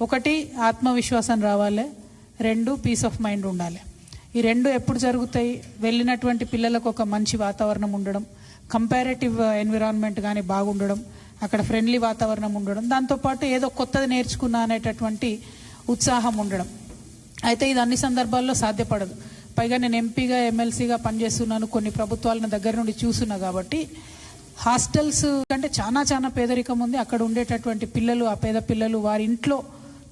ఒకటి ఆత్మవిశ్వాసం రావాలి, రెండు పీస్ ఆఫ్ మైండ్ ఉండాలి. ఈ రెండు ఎప్పుడు జరుగుతాయి? వెళ్ళినటువంటి పిల్లలకు ఒక మంచి వాతావరణం ఉండడం, కంపారేటివ్ ఎన్విరాన్మెంట్ కానీ బాగుండడం, అక్కడ ఫ్రెండ్లీ వాతావరణం ఉండడం, దాంతోపాటు ఏదో కొత్తది నేర్చుకున్నా అనేటటువంటి ఉత్సాహం ఉండడం. అయితే ఇది అన్ని సందర్భాల్లో సాధ్యపడదు. పైగా నేను ఎంపీగా ఎమ్మెల్సీగా పనిచేస్తున్నాను, కొన్ని ప్రభుత్వాలను దగ్గర నుండి చూస్తున్నా కాబట్టి హాస్టల్స్ అంటే చాలా పేదరికం ఉంది. అక్కడ ఉండేటటువంటి పిల్లలు, ఆ పేద పిల్లలు వారి ఇంట్లో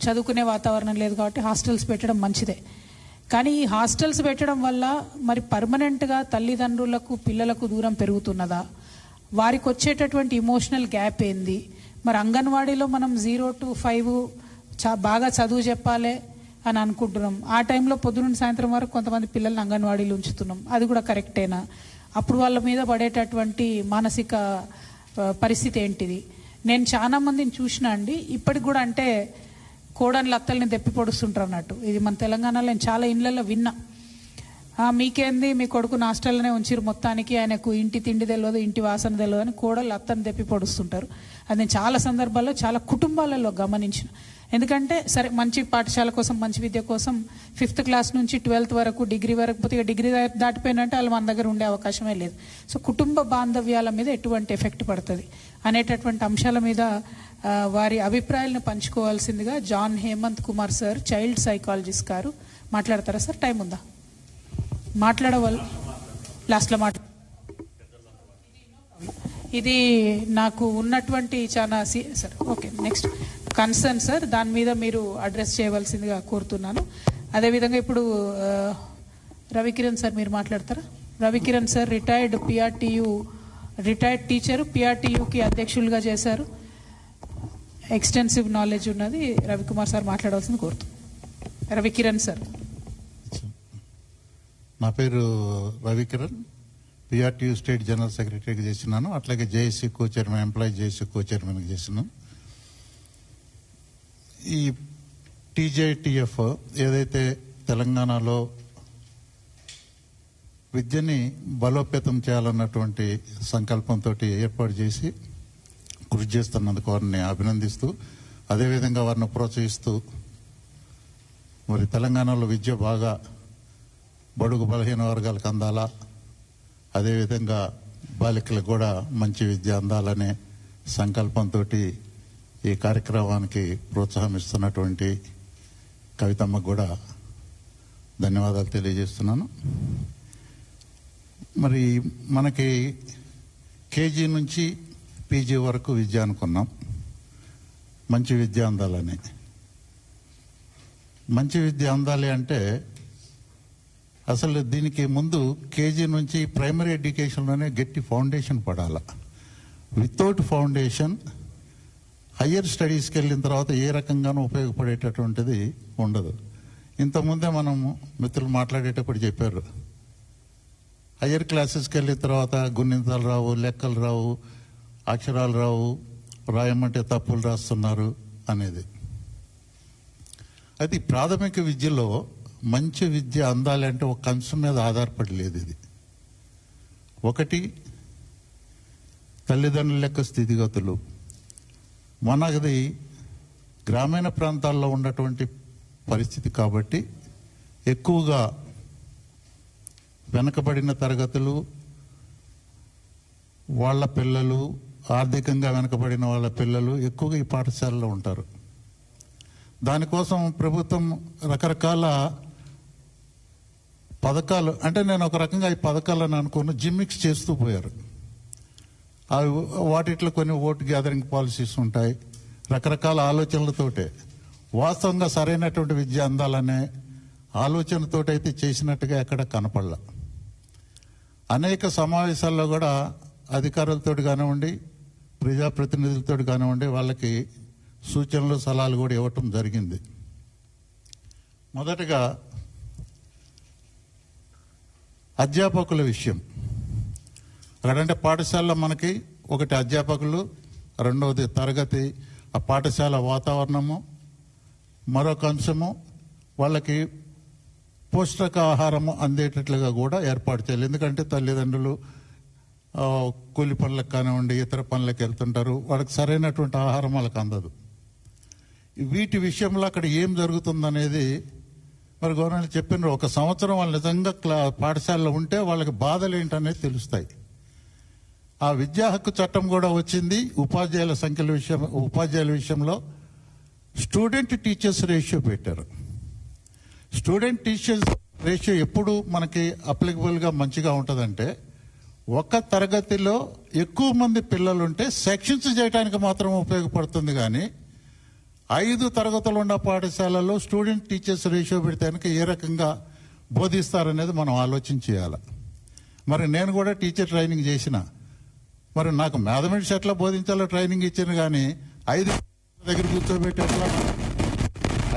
చదువుకునే వాతావరణం లేదు కాబట్టి హాస్టల్స్ పెట్టడం మంచిదే. కానీ ఈ హాస్టల్స్ పెట్టడం వల్ల మరి పర్మనెంట్గా తల్లిదండ్రులకు పిల్లలకు దూరం పెరుగుతున్నదా? వారికి వచ్చేటటువంటి ఇమోషనల్ గ్యాప్ ఏంది? మరి అంగన్వాడీలో మనం 0 to 5 బాగా చదువు చెప్పాలి అని అనుకుంటున్నాం. ఆ టైంలో పొద్దున్న సాయంత్రం వరకు కొంతమంది పిల్లల్ని అంగన్వాడీలు ఉంచుతున్నాం. అది కూడా కరెక్టేనా? అప్పుడు వాళ్ళ మీద పడేటటువంటి మానసిక పరిస్థితి ఏంటిది? నేను చాలా మందిని చూసినా అండి, ఇప్పటికి కూడా అంటే కోడన్లు అత్తల్ని దెప్పి పొడుస్తుంటారు అన్నట్టు. ఇది మన తెలంగాణలో నేను చాలా ఇళ్ళల్లో విన్నా. మీకేంది, మీ కొడుకుని హాస్టల్లోనే ఉంచిరు, మొత్తానికి ఆయనకు ఇంటి తిండి తెలియదు, ఇంటి వాసన తెలియదు అని కోడళ్ళు అత్తని దెప్పి పొడుస్తుంటారు. అది నేను చాలా సందర్భాల్లో చాలా కుటుంబాలలో గమనించిన. ఎందుకంటే సరే మంచి పాఠశాల కోసం, మంచి విద్య కోసం 5th క్లాస్ నుంచి 12th వరకు, డిగ్రీ వరకు పోతే డిగ్రీ దాటిపోయినంటే వాళ్ళు మన దగ్గర ఉండే అవకాశమే లేదు. సో కుటుంబ బాంధవ్యాల మీద ఎటువంటి ఎఫెక్ట్ పడుతుంది అనేటటువంటి అంశాల మీద వారి అభిప్రాయాలను పంచుకోవాల్సిందిగా John Hemanth Kumar sir, child psychologist గారు మాట్లాడతారా సార్? టైం ఉందా? మాట్లాడవాళ్ళు లాస్ట్లో ఇది నాకు ఉన్నటువంటి చాలా sir. Okay, next concern sir, దాని మీద మీరు అడ్రస్ చేయవలసిందిగా కోరుతున్నాను. అదేవిధంగా ఇప్పుడు రవికిరణ్ సార్ మీరు మాట్లాడతారా? రవికిరణ్ సార్ రిటైర్డ్ టీచరు, పిఆర్టీయూకి అధ్యక్షులుగా చేశారు. ఎక్స్టెన్సివ్ నాలెడ్జ్ ఉన్నది. రవికుమార్ సార్ మాట్లాడవలసింది కోరుతున్నాను. రవికిరణ్ సార్. నా పేరు రవికిరణ్, పిఆర్టీయూ స్టేట్ జనరల్ సెక్రటరీగా చేసినాను. అట్లాగే జేఏసీ కో చైర్మన్, ఎంప్లాయీ జేఏసీ కో చైర్మన్గా చేసినాను. ఈ టీజేటీఎఫ్ ఏదైతే తెలంగాణలో విద్యని బలోపేతం చేయాలన్నటువంటి సంకల్పంతో ఏర్పాటు చేసి కృషి చేస్తున్నందుకు వారిని అభినందిస్తూ, అదేవిధంగా వారిని ప్రోత్సహిస్తూ, మరి తెలంగాణలో విద్య బాగా బడుగు బలహీన వర్గాలకు అందాలా, అదేవిధంగా బాలికలకు కూడా మంచి విద్య అందాలనే సంకల్పంతో ఈ కార్యక్రమానికి ప్రోత్సాహం ఇస్తున్నటువంటి కవితమ్మకు కూడా ధన్యవాదాలు తెలియజేస్తున్నాను. మరి మనకి కేజీ నుంచి పీజీ వరకు విద్య అనుకున్నాం, మంచి విద్య అందాలని. మంచి విద్య అందాలి అంటే అసలు దీనికి ముందు కేజీ నుంచి ప్రైమరీ ఎడ్యుకేషన్లోనే గట్టి ఫౌండేషన్ పడాల. వితౌట్ ఫౌండేషన్ హయ్యర్ స్టడీస్కి వెళ్ళిన తర్వాత ఏ రకంగానూ ఉపయోగపడేటటువంటిది ఉండదు. ఇంతకుముందే మనం మిత్రులు మాట్లాడేటప్పుడు చెప్పారు, హయ్యర్ క్లాసెస్కి వెళ్ళిన తర్వాత గుణింతాలు రావు, లెక్కలు రావు, అక్షరాలు రావు, రాయమంటే తప్పులు రాస్తున్నారు అనేది. అది ప్రాథమిక విద్యలో మంచి విద్య అందాలి అంటే ఒక అంశం మీద ఆధారపడి లేదు. ఇది ఒకటి తల్లిదండ్రుల యొక్క స్థితిగతులు. మనది గ్రామీణ ప్రాంతాల్లో ఉన్నటువంటి పరిస్థితి కాబట్టి ఎక్కువగా వెనకబడిన తరగతులు వాళ్ళ పిల్లలు, ఆర్థికంగా వెనకబడిన వాళ్ళ పిల్లలు ఎక్కువగా ఈ పాఠశాలలో ఉంటారు. దానికోసం ప్రభుత్వం రకరకాల పథకాలు, అంటే నేను ఒక రకంగా ఈ పథకాలను అనుకున్న జిమ్మిక్స్ చేస్తూ పోయారు. అవి వాటిట్లో కొన్ని ఓటు గ్యాదరింగ్ పాలసీస్ ఉంటాయి, రకరకాల ఆలోచనలతోటే. వాస్తవంగా సరైనటువంటి విద్య అందాలనే ఆలోచనతోటైతే చేసినట్టుగా ఎక్కడ కనపడలా. అనేక సమావేశాల్లో కూడా అధికారులతో కానివ్వండి, ప్రజాప్రతినిధులతో కానివ్వండి, వాళ్ళకి సూచనలు సలహాలు కూడా ఇవ్వటం జరిగింది. మొదటగా అధ్యాపకుల విషయం. అక్కడంటే పాఠశాలలో మనకి ఒకటి అధ్యాపకులు, రెండవది తరగతి, ఆ పాఠశాల వాతావరణము, మరొక అంశము వాళ్ళకి పౌష్టికాహారము అందేటట్లుగా కూడా ఏర్పాటు చేయాలి. ఎందుకంటే తల్లిదండ్రులు కూలి పనులకు కానివ్వండి, ఇతర పనులకు వెళ్తుంటారు, వాళ్ళకి సరైనటువంటి ఆహారం వాళ్ళకి అందదు. వీటి విషయంలో అక్కడ ఏం జరుగుతుందనేది మరి గవర్నమెంట్ చెప్పినారు. 1 సంవత్సరం వాళ్ళు నిజంగా పాఠశాలలో ఉంటే వాళ్ళకి బాధలు ఏంటనేది తెలుస్తాయి. ఆ విద్యా హక్కు చట్టం కూడా వచ్చింది. ఉపాధ్యాయుల విషయంలో స్టూడెంట్ టీచర్స్ రేషియో పెట్టారు. స్టూడెంట్ టీచర్స్ రేషియో ఎప్పుడు మనకి అప్లికబుల్గా మంచిగా ఉంటుందంటే, ఒక తరగతిలో ఎక్కువ మంది పిల్లలు ఉంటే సెక్షన్స్ చేయడానికి మాత్రం ఉపయోగపడుతుంది. కానీ 5 తరగతులు ఉన్న పాఠశాలలో స్టూడెంట్ టీచర్స్ రేషియో పెడితే కనుక ఏ రకంగా బోధిస్తారనేది మనం ఆలోచన చేయాలి. మరి నేను కూడా టీచర్ ట్రైనింగ్ చేసిన, మరి నాకు మ్యాథమెటిక్స్ ఎట్లా బోధించాలో ట్రైనింగ్ ఇచ్చాను. కానీ 5 దగ్గర కూర్చోబెట్టి ఎట్లా,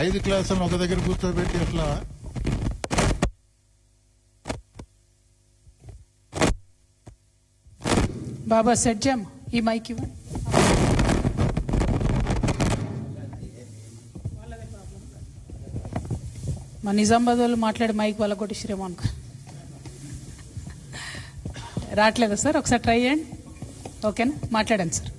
5 క్లాసులను ఒక దగ్గర కూర్చోబెట్టి ఎట్లా బాబా సెట్ చేయం ఈ మైక్ ఇవ్వండి. మా నిజామాబాద్ వాళ్ళు మాట్లాడే మైక్ వాళ్ళ కొట్టిశ్రేమో అనుకో. రావట్లేదా సార్? ఒకసారి ట్రై చేయండి. ఓకేనా? మాట్లాడండి సార్.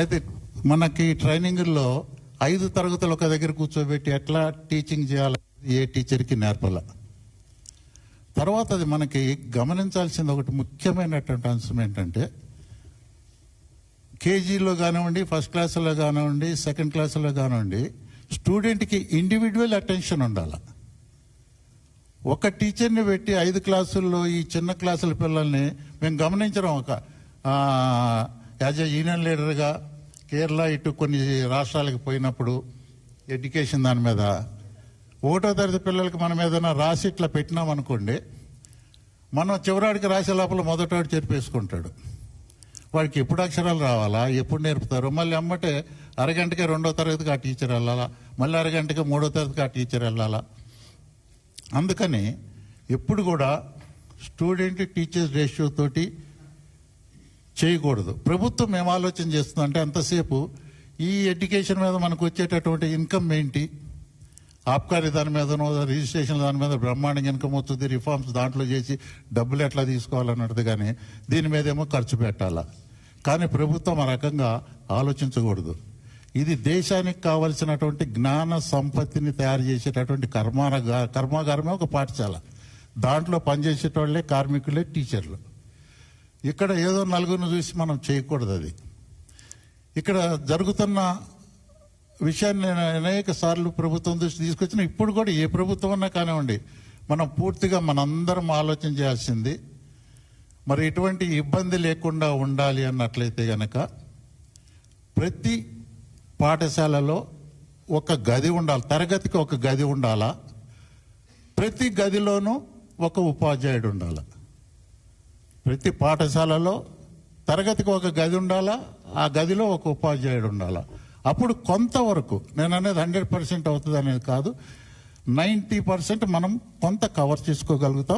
అయితే మనకి ట్రైనింగ్లో 5 తరగతులు ఒక దగ్గర కూర్చోబెట్టి ఎట్లా టీచింగ్ చేయాలి ఏ టీచర్కి నేర్పాల. తర్వాత అది మనకి గమనించాల్సింది ఒకటి ముఖ్యమైనటువంటి అంశం ఏంటంటే, కేజీలో కానివ్వండి, ఫస్ట్ క్లాసులో కానివ్వండి, సెకండ్ క్లాసులో కానివ్వండి, స్టూడెంట్కి ఇండివిజువల్ అటెన్షన్ ఉండాలి. ఒక టీచర్ని పెట్టి 5 క్లాసుల్లో ఈ చిన్న క్లాసుల పిల్లల్ని మేము గమనించడం. ఒక యాజ్ ఏ యూనియన్ లీడర్గా కేరళ ఇటు కొన్ని రాష్ట్రాలకు పోయినప్పుడు ఎడ్యుకేషన్ దాని మీద 1వ తరగతి పిల్లలకి మనం ఏదైనా రాసి ఇట్లా పెట్టినామనుకోండి, మనం చివరాడికి రాసే లోపల మొదటవాడు చెరిపేసుకుంటాడు. వాడికి ఎప్పుడు అక్షరాలు రావాలా, ఎప్పుడు నేర్పుతారు, మళ్ళీ అమ్మటే అరగంటకే 2వ తరగతికి ఆ టీచర్ వెళ్ళాలా, మళ్ళీ అరగంటకే 3వ తరగతికి ఆ టీచర్ వెళ్ళాలా. అందుకని ఎప్పుడు కూడా స్టూడెంట్ టీచర్స్ రేషియో తోటి చేయకూడదు. ప్రభుత్వం ఏం ఆలోచన చేస్తుందంటే, అంతసేపు ఈ ఎడ్యుకేషన్ మీద మనకు వచ్చేటటువంటి ఇన్కమ్ ఏంటి, ఆబ్కారీ దాని మీదనో రిజిస్ట్రేషన్ దాని మీద బ్రహ్మాండంగా ఇన్కమ్ వస్తుంది, రిఫార్మ్స్ దాంట్లో చేసి డబ్బులు ఎట్లా తీసుకోవాలన్నది. కానీ దీని మీద ఏమో ఖర్చు పెట్టాలా. కానీ ప్రభుత్వం ఆ రకంగా ఆలోచించకూడదు. ఇది దేశానికి కావలసినటువంటి జ్ఞాన సంపత్తిని తయారు చేసేటటువంటి కర్మాగారమే ఒక పాఠశాల. దాంట్లో పనిచేసేటోళ్లే కార్మికులే టీచర్లు. ఇక్కడ ఏదో నలుగురిని చూసి మనం చేయకూడదు. అది ఇక్కడ జరుగుతున్న విషయాన్ని నేను అనేక సార్లు ప్రభుత్వం దృష్టి తీసుకొచ్చిన. ఇప్పుడు కూడా ఏ ప్రభుత్వం అన్నా కానివ్వండి, మనం పూర్తిగా మనందరం ఆలోచన చేయాల్సింది, మరి ఎటువంటి ఇబ్బంది లేకుండా ఉండాలి అన్నట్లయితే గనక ప్రతి పాఠశాలలో ఒక గది ఉండాలి, తరగతికి ఒక గది ఉండాలా, ప్రతి గదిలోనూ ఒక ఉపాధ్యాయుడు ఉండాలి. ప్రతి పాఠశాలలో తరగతికి ఒక గది ఉండాలా, ఆ గదిలో ఒక ఉపాధ్యాయుడు ఉండాలా. అప్పుడు కొంతవరకు, నేను అనేది 100% అవుతుంది అనేది కాదు, 90% మనం కొంత కవర్ చేసుకోగలుగుతాం.